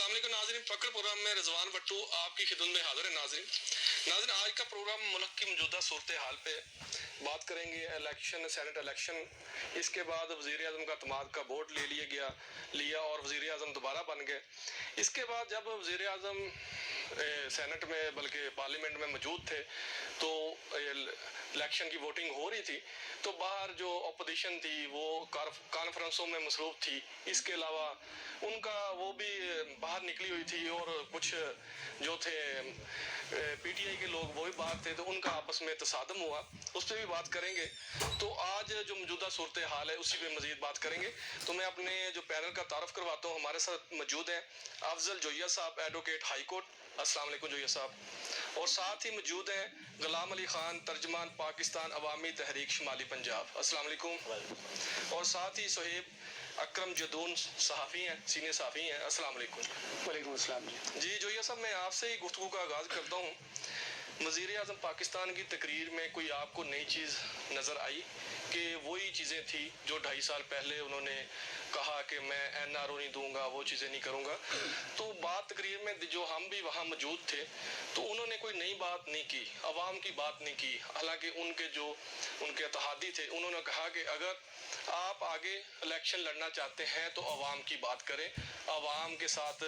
अस्सलाम वालेकुम नाज़रीन, पकड़ प्रोग्राम में रिजवान भट्टू आपकी खिदमत में हाजिर है। नाज़रीन आज का प्रोग्राम मुल्क की मौजूदा सूरत हाल पे बात करेंगे। इलेक्शन, सेनेट इलेक्शन, इसके बाद वज़ीर आज़म का अतमाद का वोट लिया और वज़ीर आज़म दोबारा बन गए। इसके बाद जब वज़ीर आज़म सेनेट में बल्कि पार्लियामेंट में मौजूद थे तो इलेक्शन की वोटिंग हो रही थी, तो बाहर जो अपोजिशन थी वो कॉन्फ्रेंसों में मसरूफ़ थी। इसके अलावा उनका वो भी बाहर निकली हुई थी और कुछ जो थे पीटीआई के लोग वो भी बाहर थे, तो उनका आपस में तसादम हुआ, उस पर भी बात करेंगे। तो आज जो मौजूदा सूरत हाल है उसी पे मज़ीद बात करेंगे। तो मैं अपने जो पैनल का तारुफ करवाता हूँ। हमारे साथ मौजूद हैं अफजल जोया साहब, एडवोकेट हाई कोर्ट। अस्सलाम वालेकुम जोया साहब। और साथ ही मौजूद हैं गुलाम अली खान, तर्जमान पाकिस्तान अवामी तहरीक शुमाली पंजाब। अस्सलाम वालेकुम। और साथ ही सोहेब अकरम जदून सहाफ़ी हैं, सीनियर सहाफ़ी हैं। अस्सलाम वालेकुम। वालेकुम अस्सलाम जी जोया साहब, मैं आपसे ही गुफ्तगू का आगाज़ करता हूँ। वज़ीर आज़म पाकिस्तान की तकरीर में कोई आपको नई चीज़ नज़र आई कि वही चीज़ें थी जो 2.5 साल पहले उन्होंने कहा कि मैं NRO नहीं दूंगा, वो चीज़ें नहीं करूंगा। तो बात तकरीर में जो हम भी वहाँ मौजूद थे तो उन्होंने कोई नई बात नहीं की, अवाम की बात नहीं की। हालांकि उनके इत्तेहादी थे, उन्होंने कहा कि अगर आप आगे इलेक्शन लड़ना चाहते हैं तो अवाम की बात करें, अवाम के साथ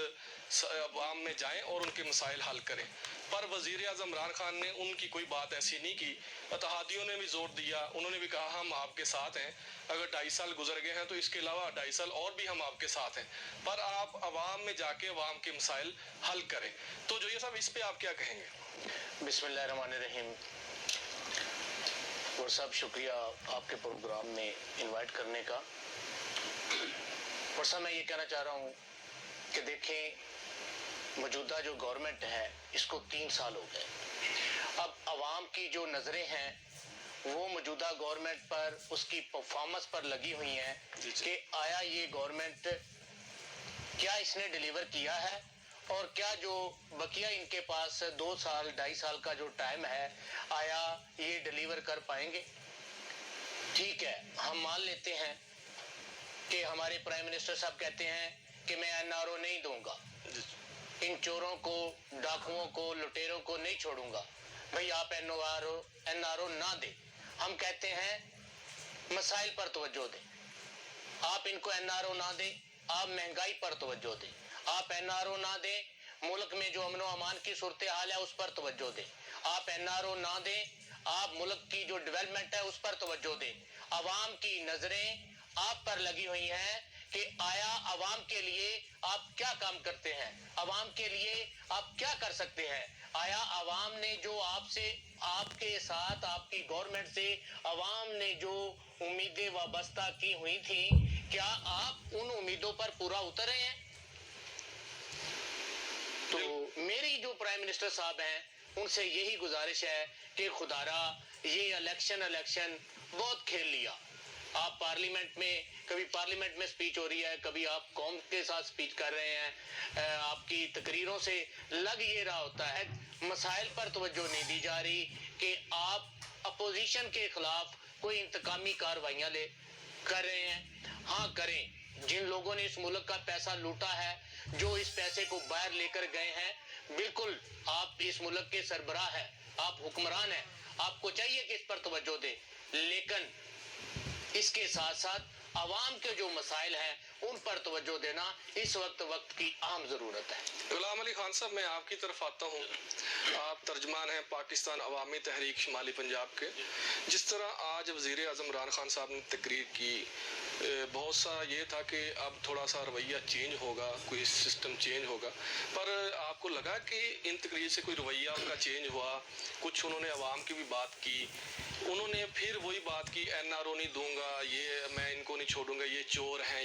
अवाम में जाएं और उनके मसाइल हल करें। पर वज़ीर आज़म इमरान खान ने उनकी कोई बात ऐसी नहीं की। इत्तेहादियों ने भी जोर दिया, उन्होंने भी कहा हम आपके साथ हैं, अगर 2.5 साल गुजर गए हैं तो इसके अलावा 2.5 साल और भी हम आपके साथ हैं, पर आप अवाम में जाके अवाम के मसाइल हल करें। तो जो ये सब इस पे आप क्या कहेंगे? बिस्मिल्लाहिर्रहमानिर्रहीम। और साहब शुक्रिया आपके प्रोग्राम में इनवाइट करने का। और साहब मैं ये कहना चाह रहा हूँ कि देखें, मौजूदा जो गवर्नमेंट है इसको 3 साल हो गए। अब अवाम की जो नज़रें हैं वो मौजूदा गवर्नमेंट पर, उसकी परफॉर्मेंस पर लगी हुई हैं कि आया ये गवर्नमेंट क्या इसने डिलीवर किया है, और क्या जो बकिया इनके पास 2 साल 2.5 साल का जो टाइम है आया ये डिलीवर कर पाएंगे। ठीक है, हम मान लेते हैं कि हमारे प्राइम मिनिस्टर साहब कहते हैं कि मैं NRO नहीं दूंगा, इन चोरों को, डाकुओं को, लुटेरों को नहीं छोड़ूंगा। भाई आप NRO ना दे, हम कहते हैं मसाइल पर तवज्जो दें। आप इनको NRO ना दें, आप महंगाई पर तवज्जो दें। आप NRO ना दें, मुल्क में जो अमन व अमान की सूरत हाल है उस पर तवज्जो दें। आप NRO ना दें, आप मुल्क की जो डेवलपमेंट है उस पर तवज्जो दें। अवाम की नजरें आप पर लगी हुई हैं कि आया अवाम के लिए आप क्या काम करते हैं, अवाम के लिए आप क्या कर सकते हैं। आया अवाम ने जो आपसे, आपके साथ, आपकी गवर्नमेंट से अवाम ने जो उम्मीदें वाबस्ता की हुई थी, क्या आप उन उम्मीदों पर पूरा उतरे हैं? तो मेरी जो प्राइम मिनिस्टर साहब हैं उनसे यही गुजारिश है कि खुदारा ये इलेक्शन बहुत खेल लिया। आप पार्लियामेंट में, कभी पार्लियामेंट में स्पीच हो रही है, कभी आप कौम के साथ स्पीच कर रहे हैं। आपकी तकरीरों से लग ये रहा होता है मसाइल पर तवज्जो नहीं दी जा रही कि आप अपोजिशन के खिलाफ कोई इंतकामी कार्रवाइयां कर रहे हैं। हाँ करें, जिन लोगों ने इस मुल्क का पैसा लूटा है, जो इस पैसे को बाहर लेकर गए हैं, बिल्कुल आप इस मुल्क के सरबराह हैं, आप हुक्मरान हैं, आपको चाहिए कि इस पर तवज्जो दें। लेकिन इसके साथ साथ अवाम के जो मसाइल हैं उन पर तवज्जो देना इस वक्त की अहम ज़रूरत है। गुलाम अली खान साहब, मैं आपकी तरफ आता हूँ। आप तर्जमान हैं पाकिस्तान अवामी तहरीक शुमाली पंजाब के। जिस तरह आज वज़ीर आज़म इमरान खान साहब ने तकरीर की, बहुत सा ये था कि अब थोड़ा सा रवैया चेंज होगा, कोई सिस्टम चेंज होगा, पर आपको लगा कि इन तकरीर से कोई रवैया उनका चेंज हुआ? कुछ उन्होंने अवाम की भी बात की, उन्होंने फिर वही बात की NRO नहीं दूंगा, ये मैं इनको नहीं छोड़ूंगा, ये चोर हैं,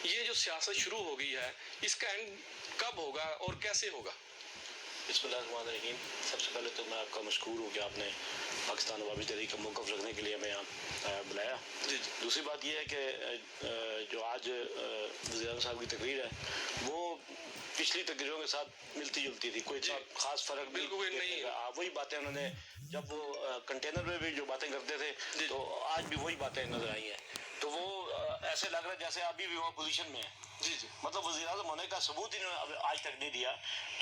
ये जो सियासत शुरू हो गई है, इसका एंड कब होगा और कैसे होगा? बिस्मिल्लाहिर्रहमानिर्रहीम। सबसे पहले तो मैं आपका मशकूर हूँ कि आपने पाकिस्तान अवामी तहरीक का मौक़िफ़ रखने के लिए हमें यहाँ बुलाया। जी। दूसरी बात यह है कि जो आज वज़ीर आज़म साहब की तकरीर है वो पिछली तकरीरों के साथ मिलती जुलती थी, कोई ख़ास फ़र्क बिल्कुल नहीं है। वही बातें उन्होंने, जब वो कंटेनर में भी जो बातें करते थे तो आज भी वही बातें नज़र आई हैं। तो वो ऐसे लग रहा है जैसे अभी भी वो अपोजिशन में है। जी जी मतलब वज़ीर आज़म होने का सबूत इन्होंने आज तक नहीं दिया।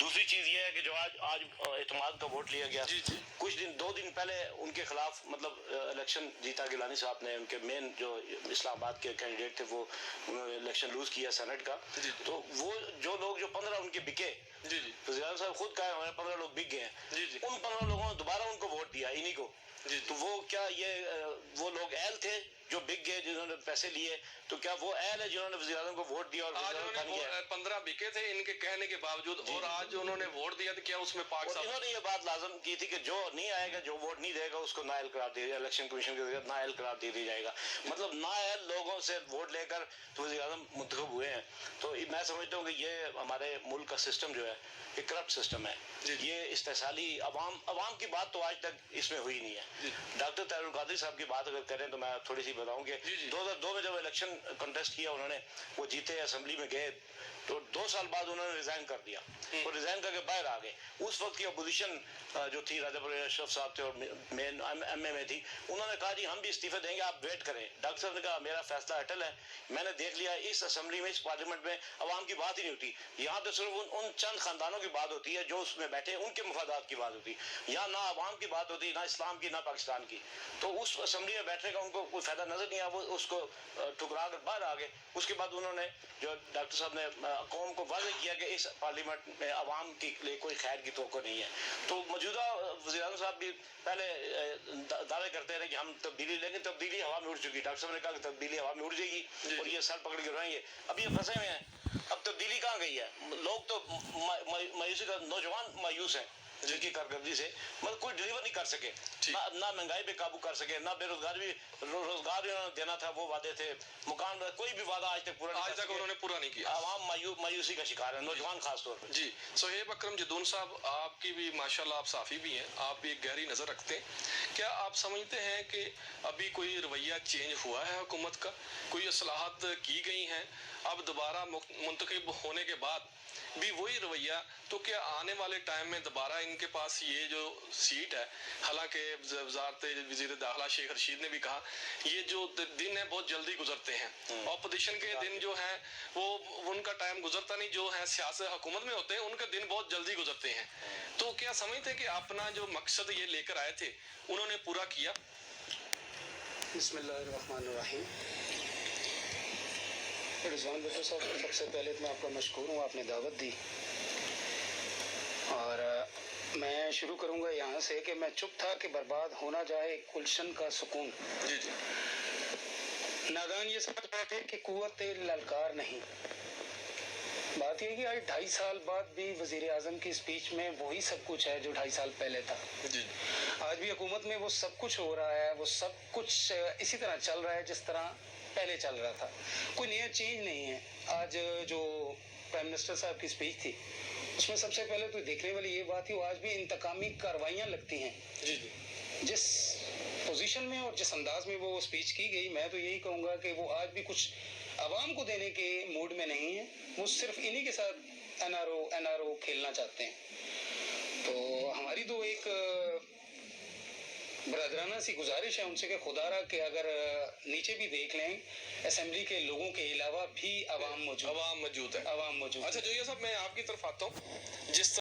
दूसरी चीज़ ये है कि जो आज एतमाद का वोट लिया गया, जी जी कुछ दिन 2 दिन पहले उनके खिलाफ मतलब इलेक्शन जीता गिलानी साहब ने, उनके मेन जो इस्लामाबाद के कैंडिडेट थे, वो उन्होंने इलेक्शन लूज किया सेनेट का। जी। तो वो जो लोग जो 15 उनके बिके, जी जी वज़ीर आज़म साहब खुद कहा है हमारे 15 लोग बिक गए हैं, जी जी उन 15 लोगों ने दोबारा उनको वोट दिया इन्हीं को। जी तो वो क्या ये वो लोग अहल थे जो बिक गए, जिन्होंने पैसे लिए, तो क्या वो अहल है जिन्होंने वज़ीर आज़म को वोट दिया और आज वज़ीर आज़म खान किया? उन्होंने 15 बिके थे इनके कहने के बावजूद, और आज उन्होंने वोट दिया, तो क्या उसमें पाक और साहब इन्होंने ये बात लाजम की थी कि जो नहीं आएगा, जो वोट नहीं देगा, उसको नाअहल करार दिया जाएगा, इलेक्शन कमीशन के जरिए नाअहल करार दे दिया जाएगा। मतलब नाअहल लोगों से वोट लेकर तो वज़ीर आज़म मुंतखब हुए हैं। तो मैं समझता हूँ कि ये हमारे मुल्क का सिस्टम जो है, ये करप्ट सिस्टम है। ये इस्तेसाली अवाम की बात तो आज तक इसमें हुई नहीं है। डॉक्टर तारुल कादरी साहब की बात अगर करें तो मैं थोड़ी सी बताऊं कि 2002 में जब इलेक्शन कंटेस्ट किया उन्होंने, वो जीते, असेंबली में गए, तो 2 साल बाद उन्होंने रिजाइन कर दिया और रिजाइन करके बाहर आ गए। उस वक्त की अपोजिशन जो थी, राजा परवेज अशरफ साहब थे और मेन एमए में थी, उन्होंने कहा जी हम भी इस्तीफे देंगे, आप वेट करें। डॉक्टर साहब ने कहा मेरा फैसला अटल है, मैंने देख लिया इस असेंबली में, इस पार्लियामेंट में अवाम की बात ही नहीं होती। यहाँ तो सिर्फ उन चंद खानदानों की बात होती है जो उसमें बैठे, उनके मफादात की बात होती है। यहाँ ना अवाम की बात होती, ना इस्लाम की, ना पाकिस्तान की। तो उस असेंबली में बैठने का उनको कोई फायदा नजर नहीं आया, वो उसको ठुकरा कर बाहर आ गए। उसके बाद उन्होंने, जो डॉक्टर साहब ने कौम को वाज़ेह किया कि इस पार्लियामेंट में अवाम के लिए कोई खैर की तवक्को नहीं है। तो मौजूदा वज़ीर आज़म साहब भी पहले दावे करते रहे कि हम तब्दीली लेंगे, तब्दीली हवा में उड़ चुकी। डॉक्टर साहब ने कहा कि तब्दीली हवा में उड़ जाएगी और ये सर पकड़ के रहेंगे। अब ये फंसे हुए हैं, अब तब्दीली कहाँ गई है? लोग तो मायूसी का, नौजवान मायूस हैं जिनकी कारकर्दगी से, मतलब कोई डिलीवर नहीं कर सके, ना महंगाई पे काबू कर सके, ना बेरोजगार भी, रोजगार उन्होंने देना था वो वादे थे, मकान, कोई भी वादा आज तक उन्होंने पूरा नहीं किया। आवाम मायूसी का शिकार है, नौजवान खास तौर पर। जी सोहेब अकरम जदून साहब, आपकी भी माशाल्लाह आप साफ़ी भी हैं, आप भी एक गहरी नज़र रखते हैं। क्या आप समझते हैं कि अभी कोई रवैया चेंज हुआ है हुकूमत का, कोई असलाहत की गई हैं, अब दोबारा मुंतखब होने के बाद भी वही रवैया, तो क्या आने वाले टाइम में दोबारा इनके पास ये जो सीट है, हालांकि वज़ारत वज़ीर दाखिला शेख रशीद ने भी कहा ये जो दिन है बहुत जल्दी गुजरते हैं, अपोजिशन के दिन जो हैं वो उनका टाइम गुजरता नहीं, जो है सियासत हुकूमत में होते हैं उनके दिन बहुत जल्दी गुजरते हैं। तो क्या समझते हैं कि अपना जो मकसद ये लेकर आए थे उन्होंने पूरा किया? बिस्मिल्लाहिर्रहमानिर्रहीम। रिजवान भुट्टो साहब, सबसे पहले तो मैं आपका मशकूर हूँ, आपने दावत दी। और मैं शुरू करूँगा यहाँ से कि मैं चुप था कि बर्बाद होना जाए गुलशन का सुकून। जी जी नादान ये समझ बैठे कि कुव्वत ललकार नहीं। बात यह कि आज 2.5 साल बाद भी वजीर आजम की स्पीच में वही सब कुछ है जो 2.5 साल पहले था। जी आज भी हुकूमत में वो सब कुछ हो रहा है, वो सब कुछ इसी तरह चल रहा है जिस तरह पहले चल रहा था, कोई नया चेंज नहीं है। आज जो प्राइम मिनिस्टर साहब की स्पीच थी उसमें सबसे पहले तो देखने वाली ये बात थी, वो आज भी इंतकामी कार्रवाइयाँ लगती हैं। जी जी जिस पोजीशन में और जिस अंदाज में वो स्पीच की गई, मैं तो यही कहूँगा कि वो आज भी कुछ आवाम को देने के मूड में नहीं है, वो सिर्फ इन्हीं के साथ एनआरओ खेलना चाहते हैं। तो हमारी तो एक बरादराना सी गुजारिश है उनसे कि खुदारा के अगर नीचे भी देख लें, असेंबली के लोगों के अलावा भी आवाम मौजूद मौजूद है। आवाम मौजूद। अच्छा जो ये सब मैं आपकी तरफ आता हूँ, जिस